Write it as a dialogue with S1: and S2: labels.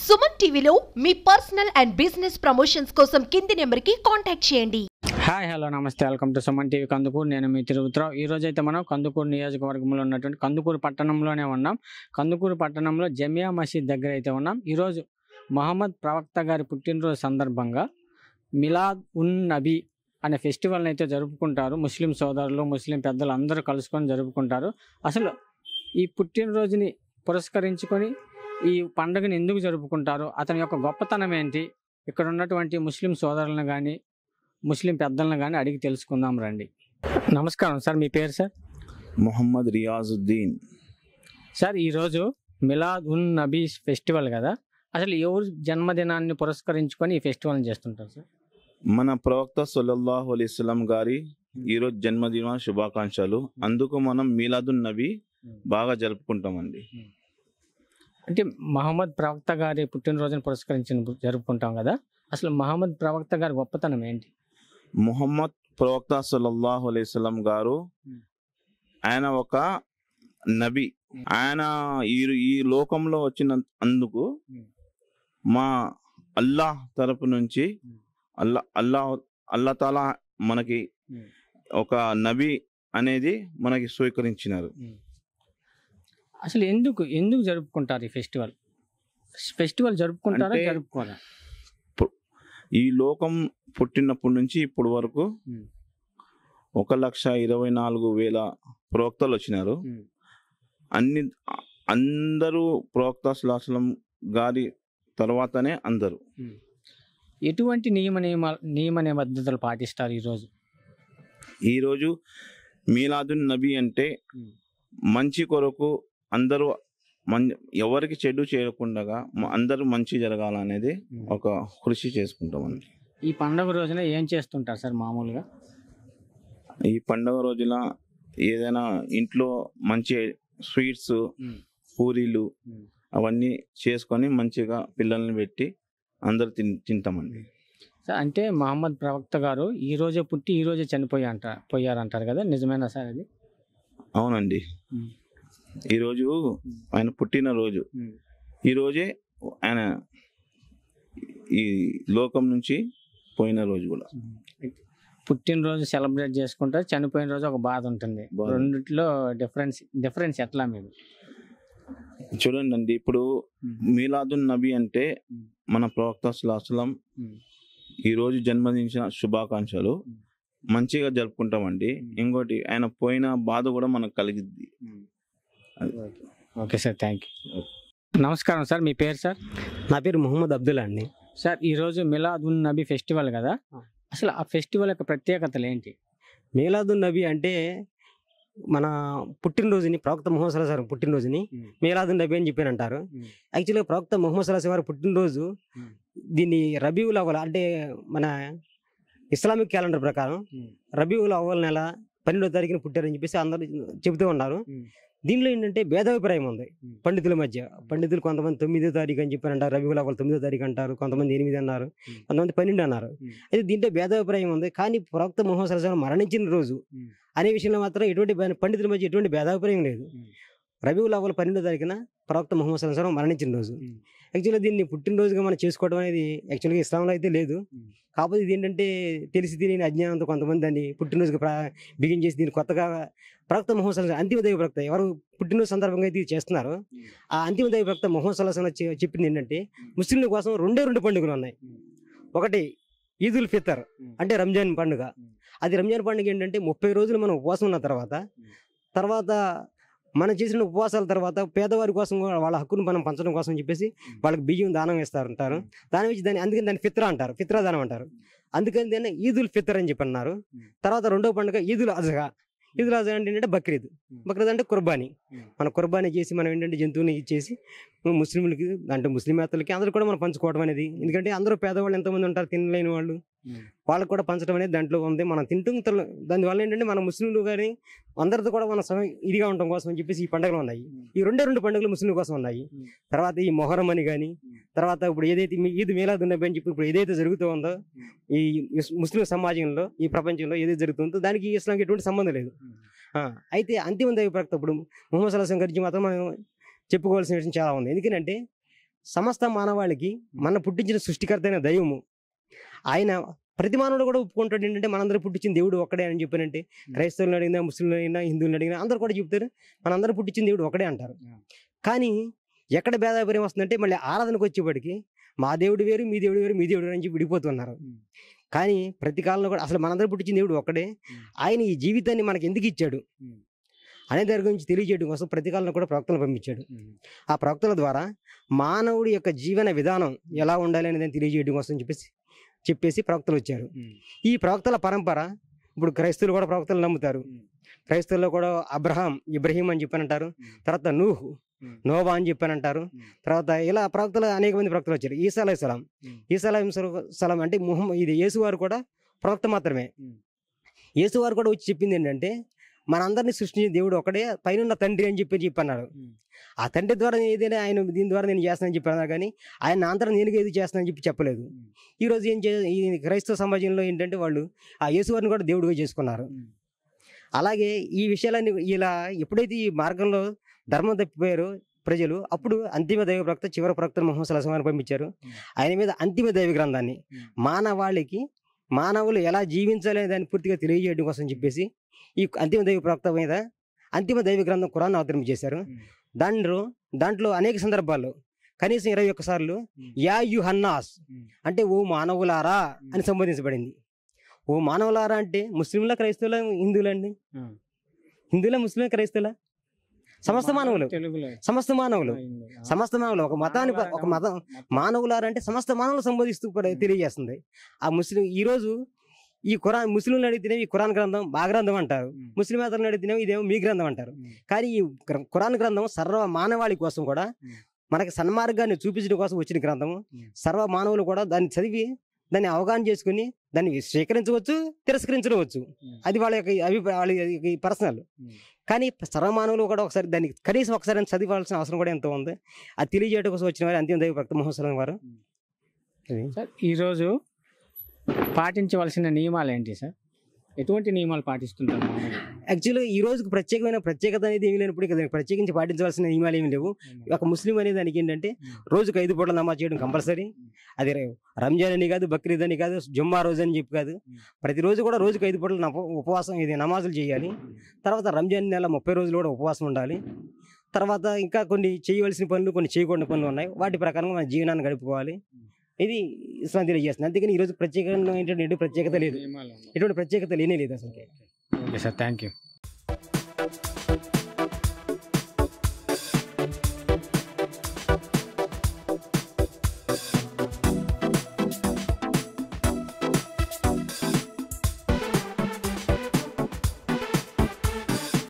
S1: సుమన్ టీవీలో మీ personal and business promotions కోసం కింది నెంబర్కి కాంటాక్ట్ చేయండి.
S2: హాయ్ హలో నమస్తే, welcome to Suman TV Kandukur. నేను మీ తిరుపతిరావు. ఈ రోజు అయితే మనం కందుకూరు నియోజకవర్గంలో ఉన్నటువంటి కందుకూరు పట్టణంలోనే ఉన్నాం. కందుకూరు పట్టణంలో జమియా మసీద్ దగ్గర అయితే ఉన్నాం. ఈరోజు మహమ్మద్ ప్రవక్త గారి పుట్టినరోజు సందర్భంగా మిలాద్ ఉన్ నబీ అనే ఫెస్టివల్ని అయితే జరుపుకుంటారు. ముస్లిం సోదరులు, ముస్లిం పెద్దలు అందరూ కలుసుకొని జరుపుకుంటారు. అసలు ఈ పుట్టినరోజుని పురస్కరించుకొని ఈ పండుగని ఎందుకు జరుపుకుంటారు, అతని యొక్క గొప్పతనం ఏంటి, ఇక్కడ ఉన్నటువంటి ముస్లిం సోదరులను కానీ ముస్లిం పెద్దలను కానీ అడిగి తెలుసుకుందాం రండి. నమస్కారం సార్, మీ పేరు సార్?
S3: మొహమ్మద్ రియాజుద్దీన్.
S2: సార్, ఈరోజు మిలాద్ ఉన్ నబీ ఫెస్టివల్ కదా, అసలు ఎవరు జన్మదినాన్ని పురస్కరించుకొని ఈ ఫెస్టివల్ని చేస్తుంటారు సార్?
S3: మన ప్రవక్త సల్లల్లాహు అలైహి వసల్లం గారి ఈరోజు జన్మదిన శుభాకాంక్షలు. అందుకు మనం మీలాదున్ నబీ బాగా జరుపుకుంటామండి.
S2: అంటే మహమ్మద్ ప్రవక్త గారి పుట్టినరోజుని జరుపుకుంటాం కదా, అసలు మహమ్మద్ ప్రవక్త గారి గొప్పతనం ఏంటి?
S3: ముహమ్మద్ ప్రవక్త సల్లల్లాహు అలైహి వసల్లం గారు ఆయన ఒక నబీ. ఆయన ఈ లోకంలో వచ్చిన అందుకు మా అల్లాహ్ తరపు నుంచి అల్లా తాలా మనకి ఒక నబీ అనేది మనకి స్వీకరించినారు.
S2: అసలు ఎందుకు జరుపుకుంటారు ఈ ఫెస్టివల్ జరుపుకుంటారా, జరుపుకోరా?
S3: ఈ లోకం పుట్టినప్పటి నుంచి ఇప్పుడు వరకు 1,24,000 ప్రవక్తలు వచ్చినారు. అందరూ ప్రవక్త సల్లల్లాహు అలైహి వసల్లం గారి తర్వాతనే అందరూ.
S2: ఎటువంటి నియమ నిబద్ధతలు పాటిస్తారు
S3: ఈరోజు మీలాదున్ నబీ అంటే మంచి కొరకు అందరూ ఎవరికి చెడు చేయకుండా అందరూ మంచి జరగాలనేది ఒక కృషి చేసుకుంటామండి.
S2: ఈ పండుగ రోజున ఏం చేస్తుంటారు సార్ మామూలుగా?
S3: ఈ పండుగ రోజున ఏదైనా ఇంట్లో మంచి స్వీట్స్, పూరీలు అవన్నీ చేసుకొని మంచిగా పిల్లల్ని పెట్టి అందరు తింటామండి.
S2: సార్, అంటే మహమ్మద్ ప్రవక్త గారు ఈ రోజే పుట్టి ఈ రోజే పోయారంటారు కదా, నిజమేనా సార్ అది?
S3: అవునండి. ఈరోజు ఆయన పుట్టినరోజు. ఈరోజే ఆయన ఈ లోకం నుంచి పోయిన రోజు కూడా.
S2: పుట్టినరోజు సెలబ్రేట్ చేసుకుంటారు, చనిపోయిన రోజు ఒక బాధ ఉంటుంది. రెండిట్లో డిఫరెన్స్ ఎట్లా మీరు
S3: చూడండి అండి. ఇప్పుడు మీలాదున్ నబీ అంటే మన ప్రవక్త సల్లల్లాహు అలైహి వసల్లం ఈరోజు జన్మదిన శుభాకాంక్షలు మంచిగా జరుపుకుంటామండి. ఇంకోటి ఆయన పోయిన బాధ కూడా మనకు కలిగిద్ది.
S2: Okay sir, thank you. నమస్కారం సార్, మీ పేరు సార్?
S4: నా పేరు మొహమ్మద్ అబ్దుల్లా అండి.
S2: సార్, ఈరోజు మిలాద్ ఉన్ నబీ ఫెస్టివల్ కదా, అసలు ఆ ఫెస్టివల్ యొక్క ప్రత్యేకతలు ఏంటి?
S4: మీలాదున్ నబీ అంటే మన పుట్టినరోజుని, ప్రవక్త ముహమ్మద్ సల్లల్లాహు అలైహి వసల్లం పుట్టినరోజుని మీలాదున్ నబీ అని చెప్పి అంటారు. యాక్చువల్గా ప్రవక్త ముహమ్మద్ సల్లల్లాహు అలైహి వసల్లం పుట్టినరోజు దీన్ని రబీఉల్ అవల్ అంటే మన ఇస్లామిక్ క్యాలెండర్ ప్రకారం రబీఉల్ అవల్ నెల 12వ తారీఖున పుట్టారని చెప్పేసి అందరూ చెబుతూ ఉన్నారు. దీనిలో ఏంటంటే భేదాభిప్రాయం ఉంది పండితుల మధ్య. పండితులు కొంతమంది 9వ తారీఖు అని చెప్పారు అంటారు, రబీఉల్ అవల్ 9వ తారీఖు అంటారు, కొంతమంది 8 అన్నారు, కొంతమంది 12 అన్నారు. అయితే దీంట్లో భేదాభిప్రాయం ఉంది. కానీ ప్రవక్త ముహమ్మద్ సల్లల్లాహు అలైహి వసల్లం మరణించిన రోజు అనే విషయంలో మాత్రం ఎటువంటి పండితుల మధ్య ఎటువంటి భేదాభిప్రాయం లేదు. రబీఉల్ అవల్ 12వ తారీఖున ప్రవక్త ముహమ్మద్ సల్లల్లాహు అలైహి వసల్లం మరణించిన రోజు. యాక్చువల్గా దీన్ని పుట్టినరోజుగా మనం చేసుకోవడం అనేది యాక్చువల్గా ఇస్లాంలో అయితే లేదు. కాకపోతే ఇది ఏంటంటే తెలిసి తెలియని అజ్ఞానంతో కొంతమంది దాన్ని పుట్టినరోజుగా బిగిన్ చేసి దీన్ని కొత్తగా ప్రవక్త ముహమ్మద్ సల్లల్లాహు అలైహి వసల్లం అంతిమ దైవ ప్రవక్త ఎవరు పుట్టినరోజు సందర్భంగా అయితే చేస్తున్నారో ఆ అంతిమ దైవ ప్రవక్త ముహమ్మద్ సల్లల్లాహు అలైహి వసల్లం చెప్పింది ఏంటంటే ముస్లింల కోసం రెండు పండుగలు ఉన్నాయి. ఒకటి ఈదుల్ ఫితర్ అంటే రంజాన్ పండుగ. అది రంజాన్ పండుగ ఏంటంటే 30 రోజులు మనం ఉపవాసం ఉన్న తర్వాత మనం చేసిన ఉపవాసాల తర్వాత పేదవారి కోసం వాళ్ళ హక్కును మనం పంచడం కోసం చెప్పేసి వాళ్ళకి బియ్యం దానం ఇస్తారంటారు. దానం ఇచ్చి అందుకని దాన్ని ఫిత్రా అంటారు, ఫిత్రా దానం అంటారు. అందుకని దాన్ని ఈదుల్ ఫితర్ అని చెప్పి అన్నారు. తర్వాత రెండో పండుగ ఈదుల్ అజహా. ఈదుల్ అజహా అంటే ఏంటంటే బక్రీద్ అంటే కుర్బానీ. మన కుర్బానీ చేసి మనం ఏంటంటే జంతువుని ఇచ్చేసి ముస్లింలకి అంటే ముస్లిమేతలకి అందరూ కూడా మనం పంచుకోవడం అనేది. ఎందుకంటే అందరూ పేదవాళ్ళు ఎంతమంది ఉంటారు, తినలేని వాళ్ళు, వాళ్ళకు కూడా పంచడం అనేది దాంట్లో ఉంది. మనం దానివల్ల ఏంటంటే మన ముస్లింలు కానీ అందరితో కూడా మన ఇదిగా ఉండడం కోసం అని చెప్పేసి ఈ పండుగలు ఉన్నాయి. ఈ రెండు పండుగలు ముస్లింల కోసం ఉన్నాయి. తర్వాత ఈ మొహరం అని కానీ, తర్వాత ఇప్పుడు ఏదైతే ఈద్ మీలాదున్ నబీ అని చెప్పి ఇప్పుడు ఏదైతే జరుగుతూ ఉందో ఈ ముస్లిం సమాజంలో, ఈ ప్రపంచంలో ఏదైతే జరుగుతుందో దానికి ఇస్లాంకి ఎటువంటి సంబంధం లేదు. అయితే అంతిమ దైవ ప్రవక్త ఇప్పుడు ముహమ్మద్ సల్లల్లాహు అలైహి వసల్లం గురించి మాత్రం మనం చెప్పుకోవాల్సిన విషయం చాలా ఉంది. ఎందుకంటే సమస్త మానవాళికి మన పుట్టించిన సృష్టికర్త అయిన దైవము ఆయన ప్రతి మానవుడు కూడా ఒప్పుకుంటాడు ఏంటంటే మనందరూ పుట్టించిన దేవుడు ఒక్కడే అని చెప్పారంటే క్రైస్తవులను అడిగినా ముస్లింలు అడిగినా హిందువులను అడిగినా అందరూ కూడా చెప్తారు మనందరూ పుట్టించిన దేవుడు ఒకడే అంటారు. కానీ ఎక్కడ భేదాభిప్రాయం వస్తుందంటే మళ్ళీ ఆరాధనకు వచ్చేప్పటికి మా దేవుడు వేరు మీ దేవుడు వేరు మీ దేవుడు వేరు అని చెప్పి విడిపోతున్నారు. కానీ ప్రతి కాలంలో కూడా అసలు మనందరూ పుట్టించిన దేవుడు ఒక్కడే. ఆయన ఈ జీవితాన్ని మనకి ఎందుకు ఇచ్చాడు అనే దాని గురించి తెలియజేయడం కోసం ప్రతి కాలంలో కూడా ప్రవక్తలు పంపించాడు. ఆ ప్రవక్తల ద్వారా మానవుడి యొక్క జీవన విధానం ఎలా ఉండాలి అనేది తెలియజేయడం కోసం చెప్పేసి ప్రవక్తలు వచ్చారు. ఈ ప్రవక్తల పరంపర ఇప్పుడు క్రైస్తవులు కూడా ప్రవక్తలు నమ్ముతారు. క్రైస్తవుల్లో కూడా ఇబ్రహీం అని చెప్పానంటారు. తర్వాత నోవా అని చెప్పానంటారు. తర్వాత ఇలా ప్రవక్తలు అనేక మంది ప్రవక్తలు వచ్చారు. ఈసా అలైహిస్సలాం అంటే ఇది యేసువారు కూడా ప్రవక్త మాత్రమే. యేసువారు కూడా వచ్చి చెప్పింది ఏంటంటే మనందరినీ సృష్టించిన దేవుడు ఒకడే, పైన తండ్రి అని చెప్పన్నారు. ఆ తండ్రి ద్వారా ఏదైనా ఆయన దీని ద్వారా నేను చేస్తానని చెప్పాను, కానీ ఆయన అంతరం నేను ఏది చేస్తానని చెప్పలేదు. ఈరోజు ఈ క్రైస్తవ సమాజంలో ఏంటంటే వాళ్ళు ఆ యేసువారిని కూడా దేవుడిగా చేసుకున్నారు. అలాగే ఈ విషయాలన్నీ ఇలా ఎప్పుడైతే ఈ మార్గంలో ధర్మం తప్పిపోయారో ప్రజలు, అప్పుడు అంతిమ దైవ ప్రవక్త చివరి ప్రవక్త ముహమ్మద్ సల్లల్లాహు అలైహి వసల్లం పంపించారు. ఆయన మీద అంతిమ దైవ గ్రంథాన్ని మానవులు ఎలా జీవించాలి అనే దాన్ని పూర్తిగా తెలియజేయడం కోసం చెప్పేసి ఈ అంతిమ దైవ ప్రవక్త మీద అంతిమ దైవ గ్రంథం ఖురాన్ అవతరణ చేశారు. దాంట్లో అనేక సందర్భాల్లో కనీసం 21 సార్లు యా యుహన్నాస్ అంటే ఓ మానవులారా అని సంబోధించబడింది. ఓ మానవులారా అంటే ముస్లింల, క్రైస్తవుల, హిందువులండి? హిందువుల, ముస్లింల, క్రైస్తవుల? సమస్త మానవులు ఒక మతం మానవులారా అంటే సమస్త మానవులు సంబోధిస్తూ తెలియజేస్తుంది. ఆ ముస్లిం ఈరోజు ఈ ఖురాన్ ముస్లింలు అడిగితేనేవి ఈ ఖురాన్ గ్రంథం మా గ్రంథం అంటారు, ముస్లిమేతరులను అడిగితేనేవి ఇదేమో మీ గ్రంథం అంటారు. కానీ ఈ ఖురాన్ గ్రంథం సర్వ మానవాళి కోసం కూడా మనకి సన్మార్గాన్ని చూపించడం కోసం వచ్చిన గ్రంథము. సర్వ మానవులు కూడా దాన్ని చదివి దాన్ని అవగాహన చేసుకుని దాన్ని స్వీకరించవచ్చు, తిరస్కరించవచ్చు. అది వాళ్ళ యొక్క పర్సనల్. కానీ సర్వమానవులు కూడా దాన్ని కనీసం ఒకసారి చదివాల్సిన అవసరం కూడా ఎంతో ఉంది. అది తెలియజేయడం కోసం వచ్చిన వారు అంతిమ దైవ ప్రవక్త ముహమ్మద్ సల్లల్లాహు అలైహి వసల్లం వారు.
S2: ఈరోజు పాటించవలసిన నియమాలు ఏంటి సార్? ఎటువంటి నియమాలు పాటిస్తుంటారు?
S4: యాక్చువల్గా ఈ రోజుకి ప్రత్యేకత అనేది ఏమి లేనప్పుడు ఇక ప్రత్యేకించి పాటించవలసిన నియమాలు ఏమి లేవు. ఒక ముస్లిం అనే దానికి ఏంటంటే రోజుకు 5 పూటల నమాజ్ చేయడం కంపల్సరీ. అది రంజాన్ అని కాదు, బక్రీద్ అని కాదు, జుమ్మా రోజు అని చెప్పి కాదు, ప్రతిరోజు కూడా రోజుకు 5 పూటల ఉపవాసం నమాజులు చేయాలి. తర్వాత రంజాన్ నెల 30 రోజులు కూడా ఉపవాసం ఉండాలి. తర్వాత ఇంకా కొన్ని చేయవలసిన పనులు, కొన్ని చేయకూడని పనులు ఉన్నాయి. వాటి ప్రకారం మన జీవనాన్ని గడుపుకోవాలి. ఇది ఇస్లాం తెలియజేస్తుంది. అంతేకాని ఈరోజు ప్రత్యేకత లేదు, ఎటువంటి ప్రత్యేకత లేనే లేదు అసలు.
S2: Okay sir, thank you.